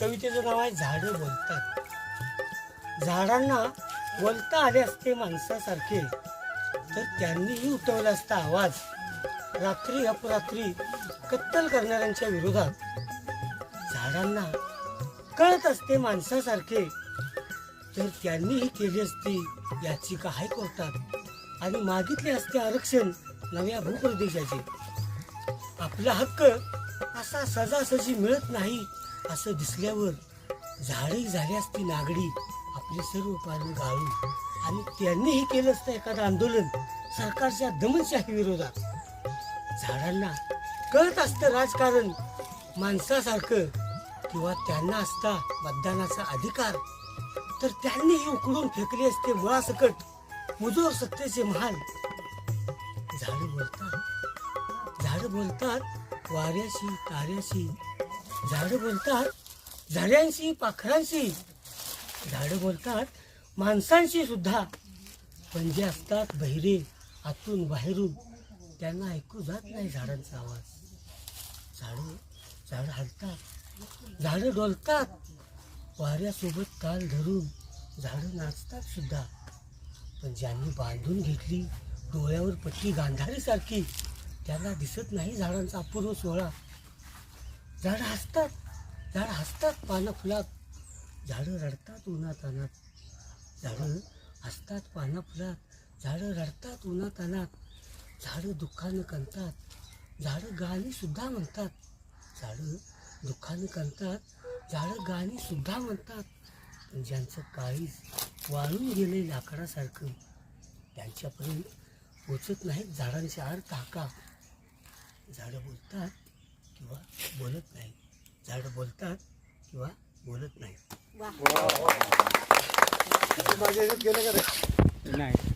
कवितेचं नाव आहे झाडं बोलतात. झाडांना बोलता आले असते माणसासारखे तर त्यांनीही उठवला असता आवाज रात्री अपरात्री कत्तल करणाऱ्यांच्या विरोधात. झाडांना कळत असते माणसासारखे तर त्यांनीही केली असती याचिका हायकोर्टात आणि मागितले असते आरक्षण नव्या भूप्रदेशाचे. आपला हक्क असा सजासजी मिळत नाही असं दिसल्यावर झाडही झाली असती नागडी आपले सर्व पानं गाळून आणि त्यांनीही केलं असतं एखादं आंदोलन सरकारच्या दमनशाही विरोधात. झाडांना कळत असतं राजकारण माणसासारखं किंवा त्यांना असता मतदानाचा अधिकार तर त्यांनीही उकडून फेकले असते मुळासकट मुजोर सत्तेचे महाल. झाडं बोलतात, झाडं बोलतात वाऱ्याशी ताऱ्याशी, झाडं बोलतात झाड्यांशी पाखरांशी, झाडं बोलतात माणसांशी सुद्धा. पण जे असतात बहिरे आतून बाहेरून त्यांना ऐकू जात नाही झाडांचा आवाज. झाडं हलतात, झाडं डोलतात वाऱ्यासोबत ताल धरून, झाडं नाचतात सुद्धा. पण ज्यांनी बांधून घेतली डोळ्यावर पट्टी गांधारीसारखी त्यांना दिसत नाही झाडांचा अपूर्व सोहळा. झाडं हसतात पानं फुलात, झाडं रडतात उन्हात अनात. झाडं हसतात पानं फुलात, झाडं रडतात उन्हात अनात. झाडं दुःखानं कंतात, झाडं गाणी सुद्धा म्हणतात. झाडं दुःखानं कंतात, झाडं गाणी सुद्धा म्हणतात. पण ज्यांचं काळीज वाळून गेले लाकडासारखं त्यांच्यापर्यंत पोचत नाहीत झाडांचे अर्थ हाका. झाडं बोलतात किंवा बोलत नाही, झाडं बोलतात किंवा बोलत नाही. माझ्या ह्याच्यात गेलं का रे? नाही.